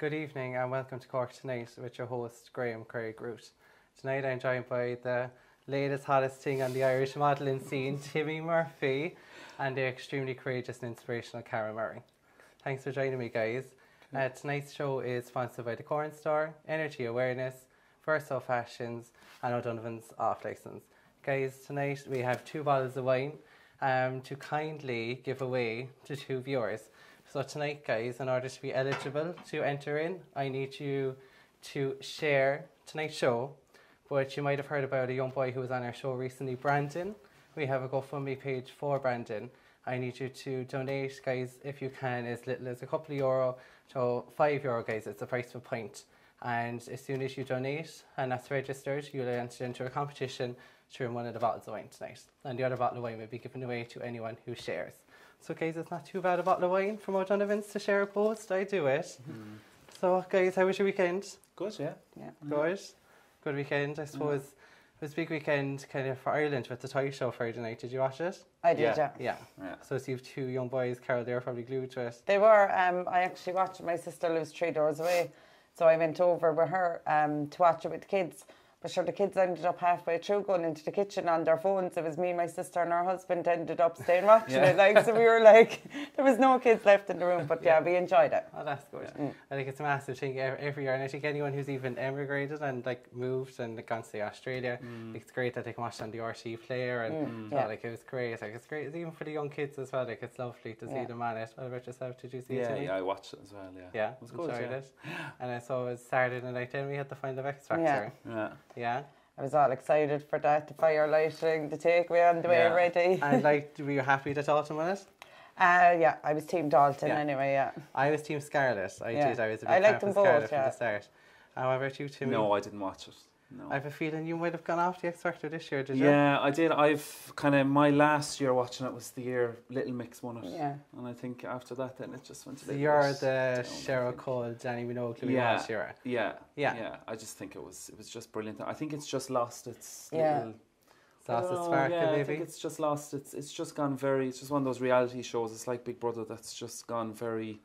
Good evening and welcome to Cork Tonight with your host Graham Craig Root. Tonight I'm joined by the latest hottest thing on the Irish modelling scene, Timmy Murphy, and the extremely courageous and inspirational Cara Murray. Thanks for joining me, guys. Tonight's show is sponsored by the Corn Store, Energy Awareness, Verso Fashions and O'Donovan's Off Licence. Guys, tonight we have 2 bottles of wine to kindly give away to 2 viewers. So tonight, guys, in order to be eligible to enter in, I need you to share tonight's show. But you might have heard about a young boy who was on our show recently, Brandon. We have a GoFundMe page for Brandon. I need you to donate, guys, if you can, as little as a couple of euro to €5, guys. It's the price of a pint. And as soon as you donate and that's registered, you'll enter into a competition to win one of the bottles of wine tonight. And the other bottle of wine will be given away to anyone who shares. So, guys, it's not too bad a bottle of wine from O'Donovan's to share a post. I do it. So, guys, how was your weekend? Good, yeah. Good. Good weekend. I suppose it was a big weekend kind of for Ireland with the Toy Show Friday night. Did you watch it? I did, Yeah. So you have 2 young boys, Carol, they were probably glued to it. They were. I actually watched it. My sister lives 3 doors away. So I went over with her to watch it with the kids. But sure, the kids ended up halfway through going into the kitchen on their phones. It was me, my sister and our husband ended up staying watching it. So we were like, there was no kids left in the room. But yeah, we enjoyed it. Oh, that's good. I think it's a massive thing every year. And I think anyone who's even emigrated and moved and gone to Australia, it's great that they can watch on the RT player. And it was great. It's great. Even for the young kids as well. It's lovely to see them on it. What about yourself? Did you see it? Yeah, I watched it as well, Yeah, it was good, enjoyed it. And I saw it was Saturday night then we had the Final X Factor. Yeah. I was all excited for that, the fire lighting, the takeaway on the way ready. And were you happy that Dalton won it? Yeah, I was Team Dalton anyway, I was Team Scarlett. I was a big liked fan them of Scarlett both, from the start. How about you, Timmy? No, I didn't watch it. No. I have a feeling you might have gone off the X Factor this year, did you? Yeah, I did. My last year watching it was the year Little Mix won it. Yeah. And I think after that then it just went a So bit you're the Cheryl Cole, Danny Minogue, Louis Walsh era. Yeah. I just think it was just brilliant. I think it's just lost its sparkle, maybe. I think it's just lost it's just gone very, it's just one of those reality shows. It's like Big Brother that's just gone very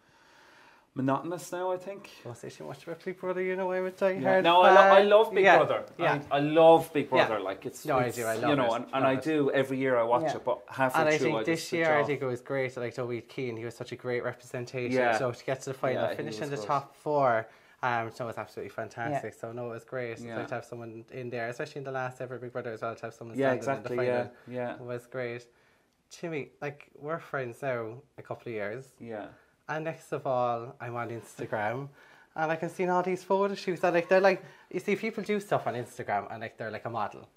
monotonous now, I think. Don't say too much about Big Brother, you know, I would die hard. No, I love Big Brother. Yeah. I love Big Brother. It's no, I do. I love it. And I do every year I watch it, but halfway through I think this year I think it was great. I liked Owen Keane. He was such a great representation. So to get to the final, finish in the top 4, so it was absolutely fantastic. So no, it was great. It's like to have someone in there, especially in the last ever Big Brother as well, to have someone standing in the final. It was great. Timmy, we're friends now a couple of years. Yeah. And next of all, I'm on Instagram, and I can see all these photo shoots. And they're you see, people do stuff on Instagram, and they're like a model,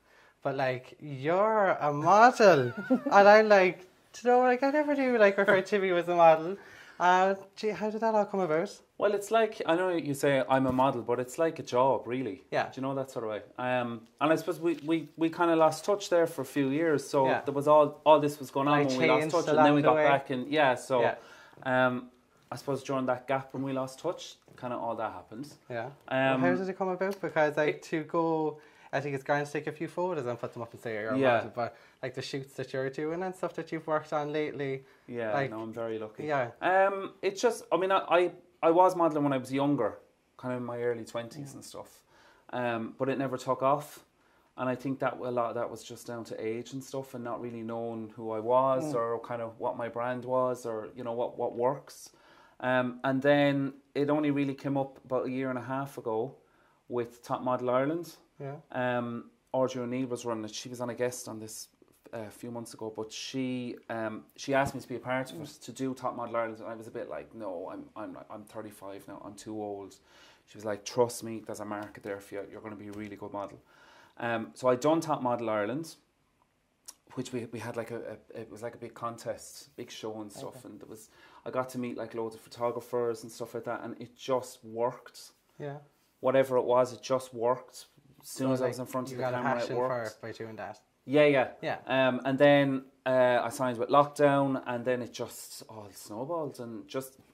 but you're a model, and I'm I never knew refer Timmy was a model. How did that all come about? Well, it's I know you say I'm a model, but it's like a job, really. Yeah. Do you know, that sort of way? And I suppose we kind of lost touch there for a few years. So there was all this was going on when we lost touch, and then we got back, and I suppose during that gap when we lost touch, kind of all that happened. Yeah. How did it come about? Because to go, I think it's grand to take a few photos and put them up and say you're a model, but the shoots that you're doing and stuff that you've worked on lately. Yeah, I'm very lucky. Yeah. It's just, I was modelling when I was younger, kind of in my early 20s and stuff, but it never took off. And I think that a lot of that was just down to age and stuff, and not really knowing who I was or kind of what my brand was, or what works. And then it only really came up about 1.5 years ago with Top Model Ireland. Yeah. Audrey O'Neill was running it. She was on a guest on this a few months ago, but she asked me to be a part of it, to do Top Model Ireland, and I was a bit like, no, I'm 35 now, I'm too old. She was like, trust me, there's a market there for you. You're going to be a really good model. So I done Top Model Ireland, which we had it was like a big contest, big show and stuff, and I got to meet loads of photographers and stuff like that, and it just worked. Yeah. Whatever it was, it just worked. As soon as I was in front of the camera, it worked. You got a passion by doing that. Yeah. And then I signed with Lockdown, and then it just all snowballed, and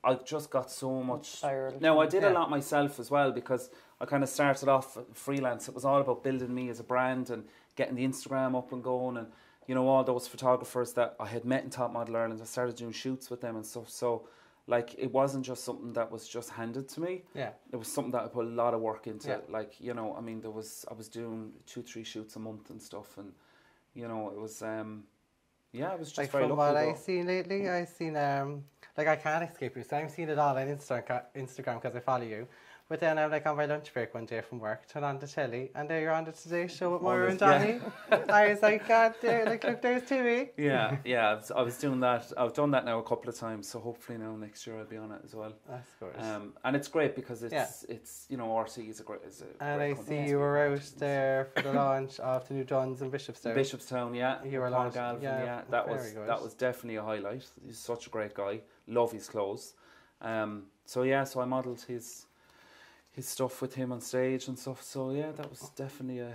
I just got so much. Now, I did a lot myself as well, because I kind of started off freelance. It was all about building me as a brand and getting the Instagram up and going, and all those photographers that I had met in Top Model Ireland, I started doing shoots with them and stuff. So Like, it wasn't just something that was just handed to me. Yeah. It was something that I put a lot of work into. Yeah. Like, you know, I mean, I was doing 2-3 shoots a month and stuff, and you know, it was it was just Like very from lucky. what I've seen lately, I've seen like I can't escape you. So I'm seeing it all on Instagram because I follow you. But then I'm like on my lunch break one day from work, turn on the telly, and there you're on the Today Show with Moira and Donnie. I was like, God, there, like, look, there's Timmy. Yeah, I was doing that. I've done that now a couple of times, so hopefully now next year I'll be on it as well. That's good. And it's great because it's you know, RT is a great And great I company. see you were out there for the launch of the new Duns in Bishopstown. Bishopstown, yeah. You were Paul launching, Galvin, yeah, That very good. was definitely a highlight. He's such a great guy. Love his clothes. So I modelled his stuff with him on stage and stuff. So yeah, that was definitely a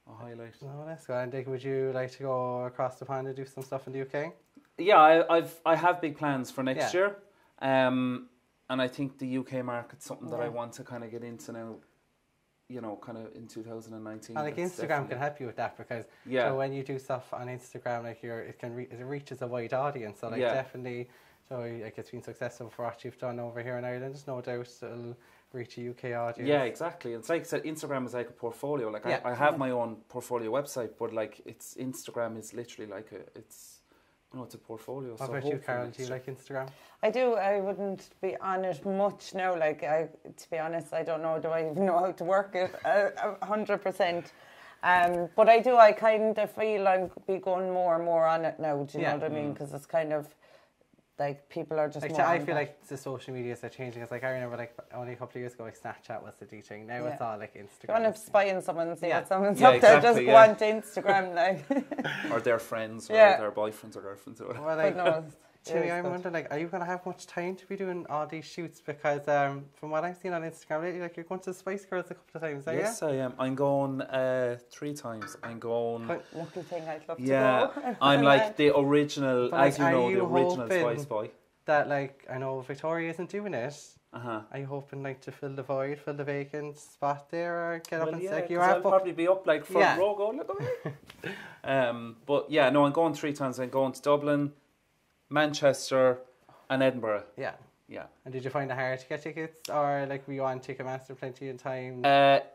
highlight. Oh, that's good. And Dick, would you like to go across the pond and do some stuff in the UK? Yeah, I have big plans for next Yeah. year. And I think the UK market's something that I Yeah. want to kind of get into now, you know, kind of in 2019. And like That's Instagram definitely- can help you with that because Yeah. so when you do stuff on Instagram, like it reaches a wide audience. So like Yeah. definitely, so like it's been successful for what you've done over here in Ireland. There's no doubt it'll reach a UK audience. Yeah, exactly. It's like I said, Instagram is like a portfolio. Like Yeah. I have my own portfolio website, but like Instagram is literally like it's a portfolio. What so about you, hopefully Carol? next Do you year- like Instagram? I do. I wouldn't be on it much now. Like, to be honest, I don't know. Do I even know how to work it 100%? But I do. I kind of feel I'm be going more and more on it now. Do you Yeah. know what I mean? Because it's kind of like people are just. Like more I on feel that. like the social medias are changing. It's like I remember like only a couple of years ago, like Snapchat was the D thing. Now it's Yeah. all like You Instagram. want to spy on someone and see Yeah. what someone's Yeah, up there, just exactly, go yeah. on to Instagram like. or their friends or Yeah. their boyfriends or girlfriends or whatever. Well, But like, no, Timmy, it's I'm good. wondering, like, are you going to have much time to be doing all these shoots? Because from what I've seen on Instagram lately, like, you're going to Spice Girls a couple of times, are Yes, I am. I'm going 3 times. I'm going. But- Lucky thing, I'd love to Yeah, go. I'm like the original, But, like, as you are know, the you original hoping- Spice Boy. That, like, I know Victoria isn't doing it. Uh-huh. Are you hoping, like, to fill the void, fill the vacant spot there, or get up and yeah, say, you 'cause are I'll probably be up like front Yeah. row going, look at me. But yeah, no, I'm going 3 times. I'm going to Dublin, Manchester, and Edinburgh. Yeah. Yeah. And did you find it hard to get tickets, or, like, were you on Ticketmaster plenty of time?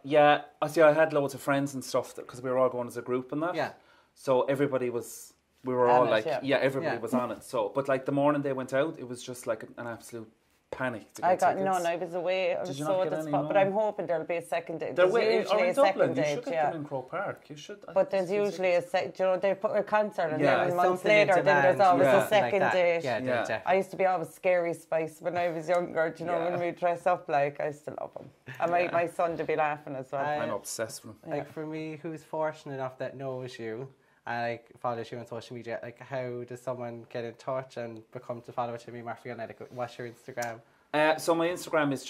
Yeah, I see. I had loads of friends and stuff because we were all going as a group and that. Yeah. So everybody was. We were On all it, like, yeah. everybody Yeah. was on it. So, but like the morning they went out, it was just like an absolute panic to get I got tickets. none. I was away. I was Did you so not at get the any? spot. But No. I'm hoping there'll be a second date. They're There's or usually in a Dublin. second You date, should get yeah. them in Croke Park. You should. But there's usually a they put a concert and Yeah. then There's months something in later, then there's demand, always yeah. a something like second that. date. Yeah, Yeah. definitely. I used to be always Scary Spice when I was younger. Do you know, Yeah. when we dress up like, I still love them. And my son to be laughing as well. I'm obsessed with them. Like for me, who's fortunate enough that knows you and like follows you on social media, like how does someone get in touch and become to follow Timmy Murphy on it? Like, what's your Instagram? So my Instagram is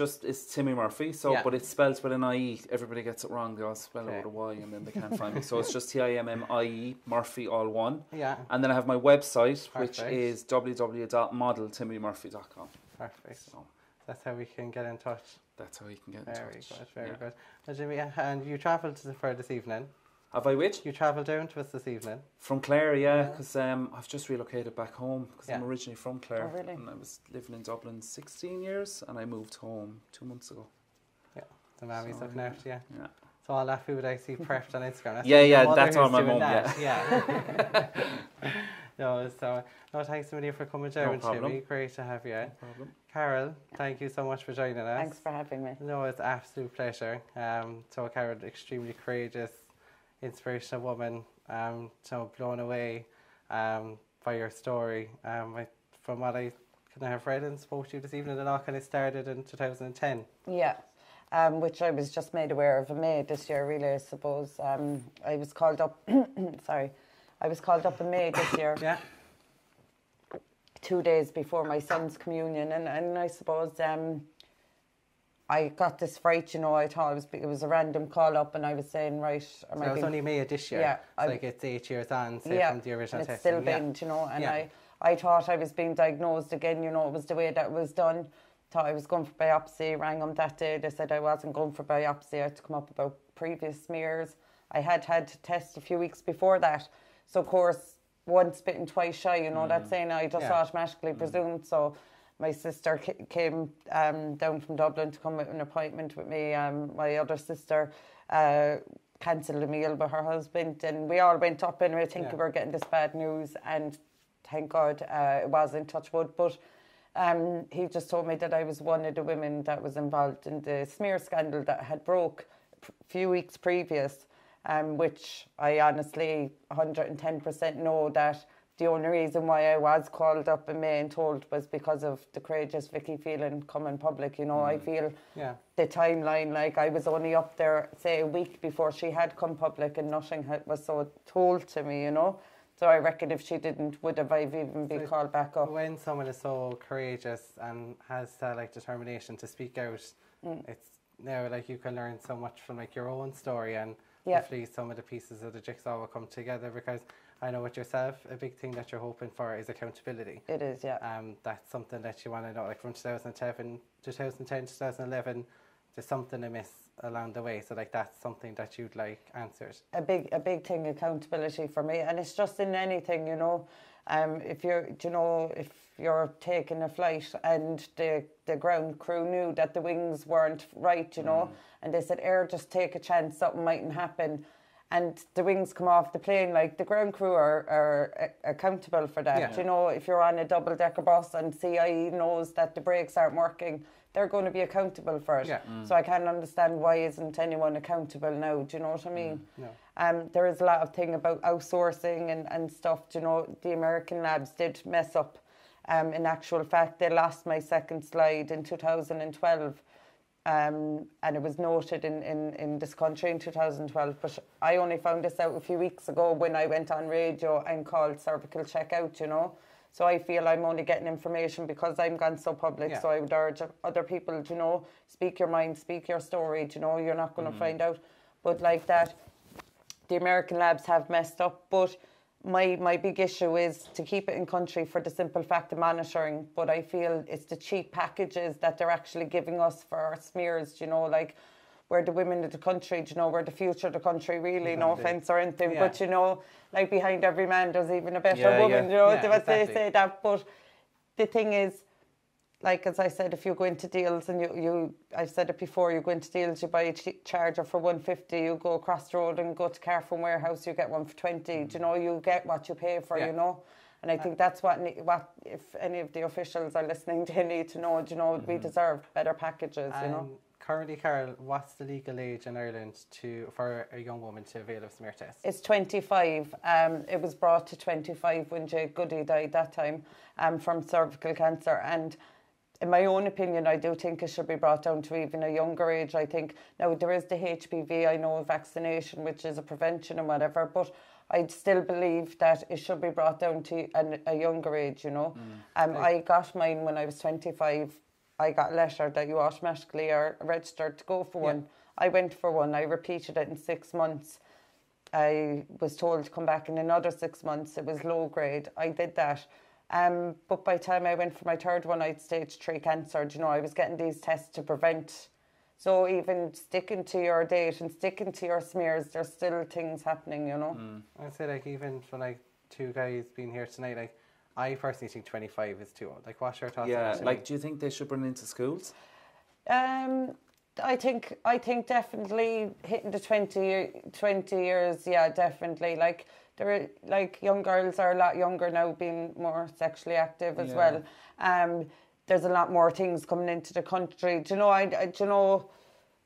Timmy Murphy. So, Yeah. but it's spelled with an IE. Everybody gets it wrong. They all spell Okay. it with a Y, and then they can't find me. So it's just TIMMIE Murphy, all one. Yeah, And then I have my website, which Perfect. is www.modeltimmymurphy.com. perfect. So That's how we can get in touch. that's how you can get in Very touch. good, very Yeah. good. Well, Jimmy, and you travelled for this evening. Have I which? You travelled down to us this evening. From Clare, yeah, because I've just relocated back home because I'm Yeah. originally from Clare. Oh, really? And I was living in Dublin 16 years and I moved home 2 months ago. The mammy's So, looking after you. Yeah. So all that food I see prepped on Instagram. That's Yeah, your yeah, mother that's all who's my doing mum, that. Yeah. No, thanks so much for coming down, problem. Jimmy. Great to have you. No problem. Carol, thank you so much for joining us. Thanks for having me. No, it's an absolute pleasure. So Carol, extremely courageous, inspirational woman. So blown away by your story. From what I kind of have read and spoke to you this evening, it all kind of started in 2010. Yeah, which I was just made aware of in May this year, really, I suppose. I was called up, sorry, I was called up in May this year, Yeah. 2 days before my son's communion, and I suppose I got this fright, you know. I thought it was a random call up, and I was saying, right, So it was only May of this year. Yeah, So like it's 8 years on, say, yeah, from the original and it's testing. still been, you know, and Yeah. I thought I was being diagnosed again, you know. It was the way that it was done. Thought I was going for biopsy, rang them that day. They said I wasn't going for biopsy. I had to come up about previous smears. I had tests a few weeks before that. So, of course, once bitten, twice shy, you know, that saying I just Yeah. automatically presumed. So, my sister came down from Dublin to come with an appointment with me. My other sister cancelled a meal with her husband, and we all went up anyway thinking we were getting this bad news, and thank God it wasn't, touch wood. But he just told me that I was one of the women that was involved in the smear scandal that had broke a few weeks previous, which I honestly 110% know that the only reason why I was called up in May and told was because of the courageous Vicky Phelan coming public. You know, I feel the timeline, like I was only up there, say, a week before she had come public, and nothing was so told to me, you know. So I reckon if she didn't, would have I even been called back up. When someone is so courageous and has like determination to speak out, it's now like you can learn so much from like your own story, and hopefully some of the pieces of the jigsaw will come together, because I know with yourself, a big thing that you're hoping for is accountability. It is, yeah. That's something that you want to know, like from 2010, 2011, there's something amiss along the way. So like that's something that you'd like answered. A big thing, accountability for me, and it's just in anything, you know. If you're taking a flight and the ground crew knew that the wings weren't right, you know, and they said, just take a chance, something mightn't happen, and the wings come off the plane, like the ground crew are accountable for that. Yeah. You know, if you're on a double-decker bus and CIE knows that the brakes aren't working, they're going to be accountable for it. Yeah. So I can't understand why isn't anyone accountable now. Do you know what I mean? No. There is a lot of thing about outsourcing and stuff. Do you know, the American labs did mess up. In actual fact, they lost my second slide in 2012. And it was noted in this country in 2012. But I only found this out a few weeks ago when I went on radio and called cervical checkout, you know. So I feel I'm only getting information because I'm gone so public. Yeah. So I would urge other people, you know, speak your mind, speak your story, you know, you're not going to find out. But like that, the American labs have messed up. But my big issue is to keep it in country for the simple fact of monitoring. But I feel it's the cheap packages that they're actually giving us for our smears, you know, like we're the women of the country, you know, we're the future of the country, really, no offence or anything, but, you know, like behind every man there's even a better woman, you know, they say that. But the thing is, like, as I said, if you go into deals and I've said it before, you go into deals, you buy a charger for 150, you go across the road and go to Carphone Warehouse, you get one for 20, you know, you get what you pay for, you know. And I think that's what if any of the officials are listening, they need to know, you know, we deserve better packages, you know. Currently, Carol, what's the legal age in Ireland for a young woman to avail of smear tests? It's 25. It was brought to 25 when Jade Goody died that time from cervical cancer. And in my own opinion, I do think it should be brought down to even a younger age. I think now there is the HPV, I know, vaccination, which is a prevention and whatever, but I still believe that it should be brought down to a younger age, you know. I got mine when I was 25. I got a letter that you automatically are registered to go for one. I went for one. I repeated it in 6 months. I was told to come back in another 6 months. It was low grade. I did that. But by the time I went for my third one, I had stage 3 cancer. You know, I was getting these tests to prevent. So even sticking to your date and sticking to your smears, there's still things happening, you know. I'd say, like, even for, like, 2 guys being here tonight, like, I personally think 25 is too old. Like, what's your thoughts on that? Yeah, like, do you think they should bring it into schools? I think definitely hitting the 20 years, yeah, definitely. Like, young girls are a lot younger now, being more sexually active as well. There's a lot more things coming into the country. Do you know,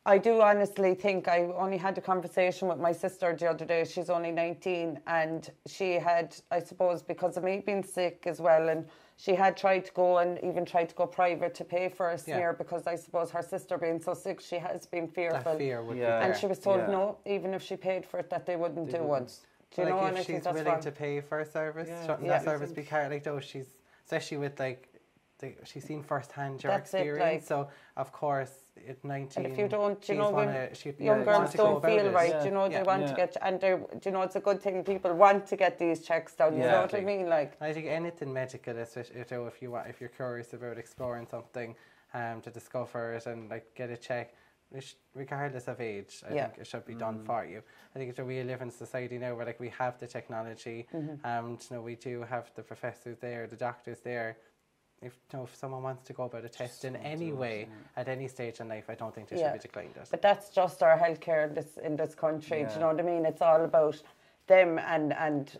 I do honestly think, I only had a conversation with my sister the other day. She's only 19, and she had, I suppose, because of me being sick as well, and she had tried to go and even tried to go private to pay for a smear because I suppose her sister being so sick, she has been fearful. That fear would be there. And she was told no, even if she paid for it, that they wouldn't do one. Do you know? Like, if she's willing to pay for a service, shouldn't that service be carried? Like, though, she's, especially with, like, she's seen firsthand your experience, so of course at 19, and if you don't, you know, young girls don't feel right, you know, they want to get, and you know, it's a good thing people want to get these checks done, you know what I mean? Like, I think anything medical, especially if you're curious about exploring something, to discover it and, like, get a check, regardless of age, I think it should be done for you. I think we live in a society now where, like, we have the technology, and, you know, we do have the professors there, the doctors there. if someone wants to go about a test in any way at any stage in life, I don't think they should be declined it. But that's just our healthcare in this country. Do you know what I mean? It's all about them and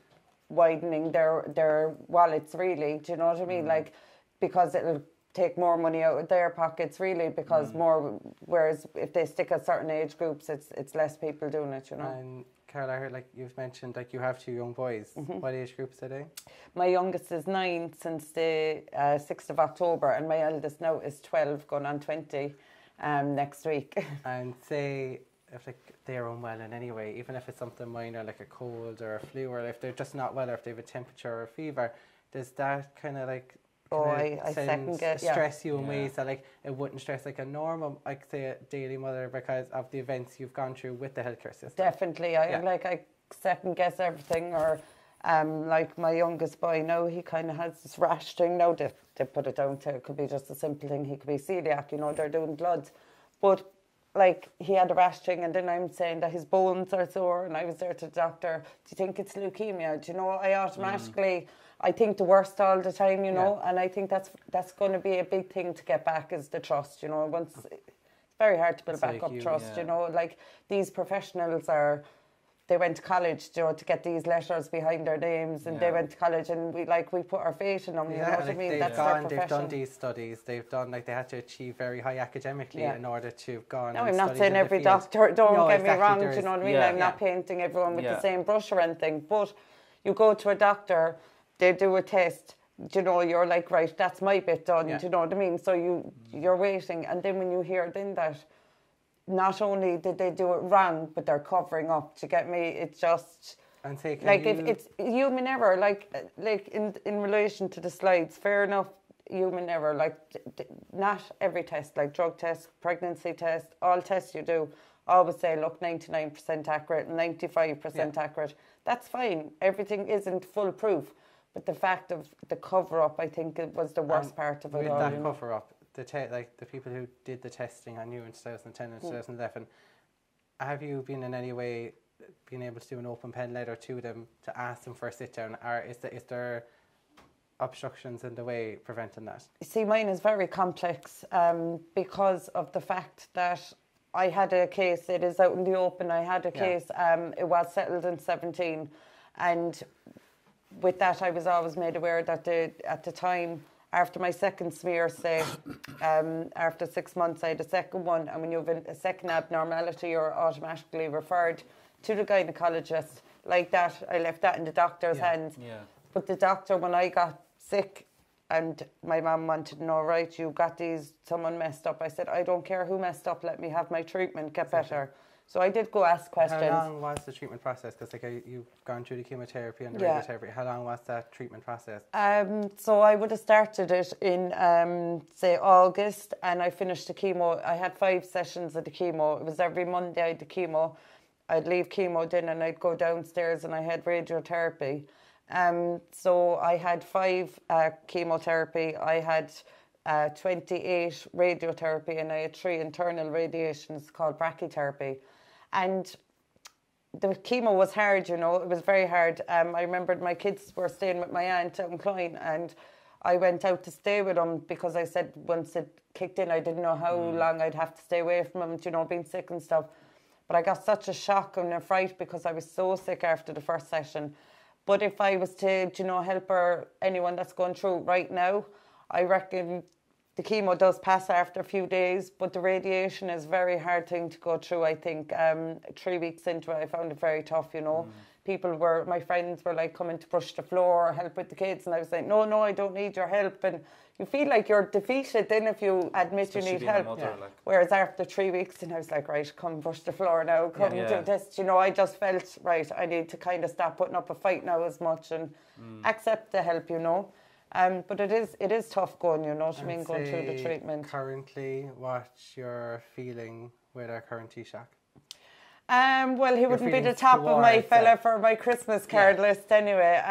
widening their wallets, really. Do you know what I mean? Like, because it'll take more money out of their pockets, really, because more, whereas if they stick at certain age groups, it's less people doing it, you know. And Carol, I heard, like you've mentioned, like you have 2 young boys. What age groups are they? My youngest is 9 since the 6th of October, and my eldest now is 12, going on 20 next week. And say if like they're unwell in any way, even if it's something minor like a cold or a flu, or if they're just not well, or if they have a temperature or a fever, does that kind of like I second guess, stress you in ways that like it wouldn't stress like a normal, like say, a daily mother, because of the events you've gone through with the healthcare system? Definitely, I second guess everything. Or like my youngest boy now, he kind of has this rash thing now. They put it down to, it could be just a simple thing. He could be celiac, you know, they're doing bloods, but like he had a rash thing, and then I'm saying that his bones are sore, and I was there to the doctor. Do you think it's leukemia? Do you know, I automatically. I think the worst all the time, you know, and I think that's going to be a big thing to get back, is the trust, you know. Once it's very hard to build back up trust, you know. Like, these professionals they went to college, you know, to get these letters behind their names, and they went to college, and we put our faith in them, you know what I mean? That's their profession. They've done these studies, they've done, like, they had to achieve very high academically in order to have gone. No, I'm not saying every doctor, don't get me wrong, do you know what I mean? I'm not painting everyone with the same brush or anything, but you go to a doctor, they do a test, you know, you're like, right, that's my bit done, do you know what I mean? So you're waiting, and then when you hear then that not only did they do it wrong, but they're covering up, to get me, it's just, and say, like, if it's human error, like in relation to the slides, fair enough, human error, like, not every test, like drug test, pregnancy test, all tests you do, always say, look, 99% accurate, 95% accurate. That's fine. Everything isn't foolproof. But the fact of the cover-up, I think, it was the worst part of it all. With that cover-up, like the people who did the testing on you in 2010 and 2011, have you been in any way been able to do an open pen letter to them to ask them for a sit-down? Or is there obstructions in the way preventing that? See, mine is very complex because of the fact that I had a case, it is out in the open, I had a case, it was settled in 2017, and with that, I was always made aware that at the time, after my second smear, say, after 6 months, I had a second one, and when you have a second abnormality, you're automatically referred to the gynecologist. Like that, I left that in the doctor's hands. Yeah. But the doctor, when I got sick, and my mum wanted to know, right, you got someone messed up. I said, I don't care who messed up, let me have my treatment, get better. So I did go ask questions. How long was the treatment process? Because like you've gone through the chemotherapy and the radiotherapy. How long was that treatment process? So I would have started it in, say, August, and I finished the chemo. I had 5 sessions of the chemo. It was every Monday I had the chemo. I'd leave chemo then, and I'd go downstairs, and I had radiotherapy. So I had 5 chemotherapy. I had 28 radiotherapy, and I had 3 internal radiations called brachytherapy. And the chemo was hard, you know, it was very hard. I remembered my kids were staying with my aunt out in Clyne, and I went out to stay with them because I said once it kicked in, I didn't know how long I'd have to stay away from them, you know, being sick and stuff. But I got such a shock and a fright because I was so sick after the first session. But if I was to, you know, help anyone that's going through right now, I reckon the chemo does pass after a few days, but the radiation is a very hard thing to go through, I think. 3 weeks into it, I found it very tough, you know. My friends were like coming to brush the floor or help with the kids, and I was like, no, I don't need your help. And you feel like you're defeated then if you admit you need help. Mother, Whereas after 3 weeks, and I was like, right, come brush the floor now, come do this. You know, I just felt, right, I need to kind of stop putting up a fight now as much and accept the help, you know. But it is tough going, you know what I mean, going through the treatment. Currently, what's your feeling with our current Taoiseach? Well, he wouldn't be the top of my fella for my Christmas card list anyway.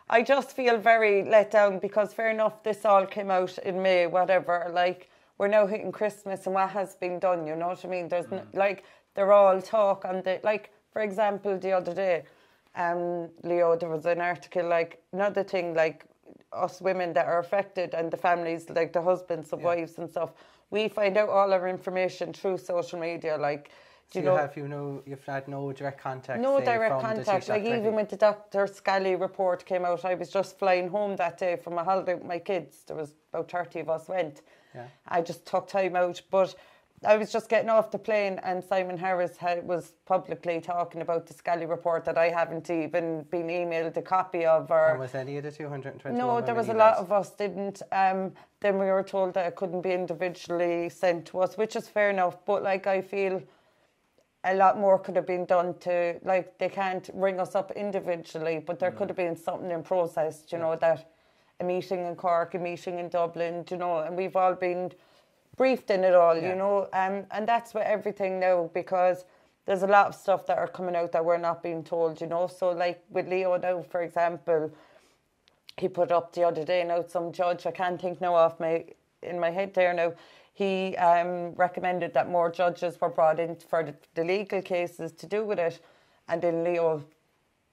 I just feel very let down because fair enough, this all came out in May, whatever, like, we're now hitting Christmas and what has been done, you know what I mean? There's like, they're all talk on the, like, for example, the other day, Leo, there was an article, like, another thing, like, us women that are affected and the families, like the husbands, the wives and stuff, we find out all our information through social media. Like, So you've had no direct contact. No say, direct from contact. The Like even when the Dr. Scally report came out, I was just flying home that day from a holiday with my kids. There was about 30 of us went. Yeah. I just took time out, but I was just getting off the plane and Simon Harris was publicly talking about the Scally report that I haven't even been emailed a copy of. And was any of the 221 No, there was a lot of us didn't. Then we were told that it couldn't be individually sent to us, which is fair enough. But like I feel a lot more could have been done to, like, they can't ring us up individually, but there could have been something in process, you know, that a meeting in Cork, a meeting in Dublin, you know, and we've all been briefed in it all, you know, and that's with everything now, because there's a lot of stuff that are coming out that we're not being told, you know. So like with Leo now, for example, he put up the other day now, some judge, I can't think now in my head there now, he recommended that more judges were brought in for the legal cases to do with it. And then Leo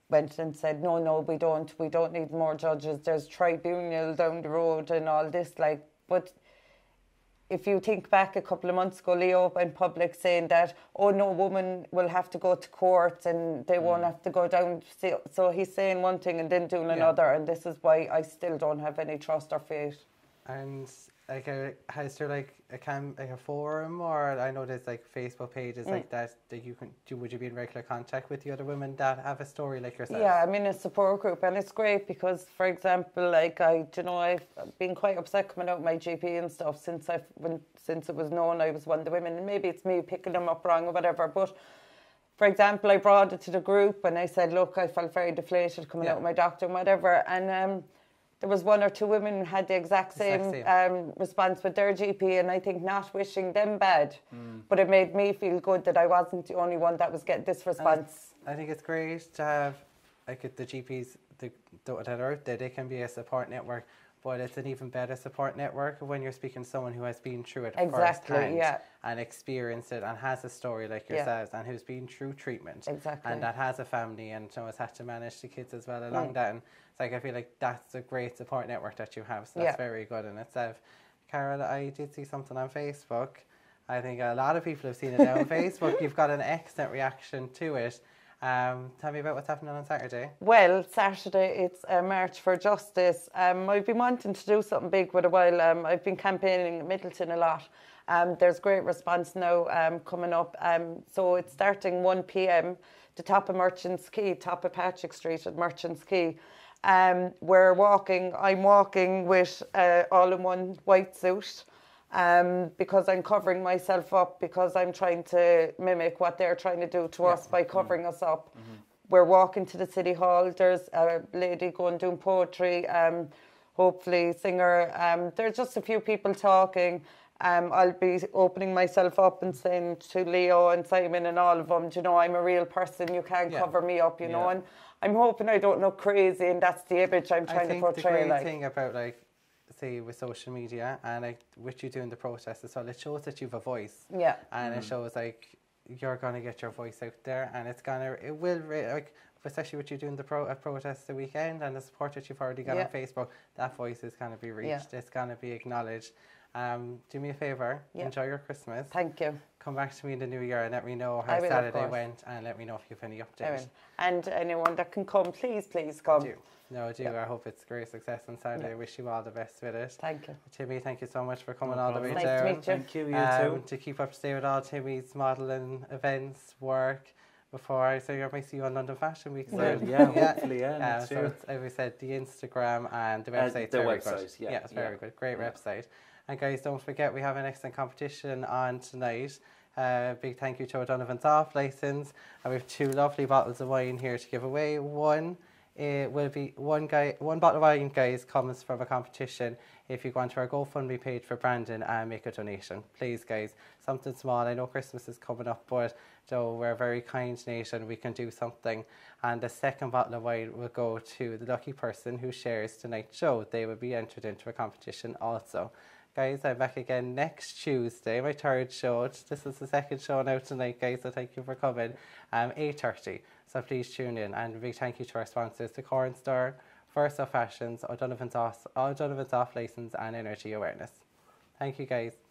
went and said, no, we don't need more judges. There's tribunal down the road and all this. Like, but if you think back a couple of months ago, Leo went public saying that, oh, no woman will have to go to court and they won't have to go down. So he's saying one thing and then doing another. And this is why I still don't have any trust or faith. And like, has there like a forum, or I know there's like Facebook pages like that you can do? Would you be in regular contact with the other women that have a story like yourself? Yeah, I'm in a support group, and it's great because, for example, like I've been quite upset coming out my GP and stuff since it was known I was one of the women, and maybe it's me picking them up wrong or whatever, but. For example, I brought it to the group and I said, look, I felt very deflated coming out with my doctor and whatever, and there was one or two women who had the exact same response with their GP, and I think not wishing them bad, but it made me feel good that I wasn't the only one that was getting this response. I think it's great to have like the GPs that are out there. They can be a support network, but it's an even better support network when you're speaking to someone who has been through it firsthand and experienced it and has a story like yourselves and who's been through treatment and that has a family and has had to manage the kids as well along that. And it's like, I feel like that's a great support network that you have, so that's very good in itself. Carol, I did see something on Facebook. I think a lot of people have seen it now on Facebook. You've got an excellent reaction to it. Tell me about what's happening on Saturday. Well, Saturday it's a March for Justice. I've been wanting to do something big for a while. I've been campaigning at Midleton a lot. There's great response now coming up. So it's starting 1 p.m. the top of Merchants Quay, top of Patrick Street at Merchants Quay. I'm walking with all-in-one white suit. Because I'm covering myself up, because I'm trying to mimic what they're trying to do to us by covering us up. We're walking to the City Hall. There's a lady going doing poetry, hopefully singer. There's just a few people talking. I'll be opening myself up and saying to Leo and Simon and all of them, you know, I'm a real person, you can't cover me up, you know, and I'm hoping I don't look crazy, and that's the image I'm trying to portray. The great thing about, like, say with social media and like with you doing the protest as well, it shows that you have a voice. Yeah. And it shows like you're gonna get your voice out there, and it will like, especially with you doing the protest the weekend and the support that you've already got on Facebook, that voice is gonna be reached. It's gonna be acknowledged. Do me a favour, enjoy your Christmas. Thank you. Come back to me in the new year and let me know how Saturday went, and let me know if you have any updates. And anyone that can come, please come. I hope it's great success on Saturday. I wish you all the best with it. Thank you. Timmy, thank you so much for coming all the way down. To meet you. Thank you, you too. To keep up to date with all Timmy's modelling events, work, before I might see you on London Fashion Week. Well, hopefully, next year. So as we said, the Instagram and the website. It's very good. Great website. And guys, don't forget, we have an excellent competition on tonight. Big thank you to O'Donovan's off licence. And we have 2 lovely bottles of wine here to give away. One will be one bottle of wine, guys, comes from a competition. If you go onto our GoFundMe page for Brandon and make a donation, please, guys, something small. I know Christmas is coming up, but Joe, we're a very kind nation. We can do something. And the second bottle of wine will go to the lucky person who shares tonight's show. They will be entered into a competition also. Guys, I'm back again next Tuesday, my 3rd show. This is the 2nd show now tonight, guys, so thank you for coming. 8:30, so please tune in. And a big thank you to our sponsors, the Corn Store, Verso Fashions, O'Donovan's Off License and Energy Awareness. Thank you guys.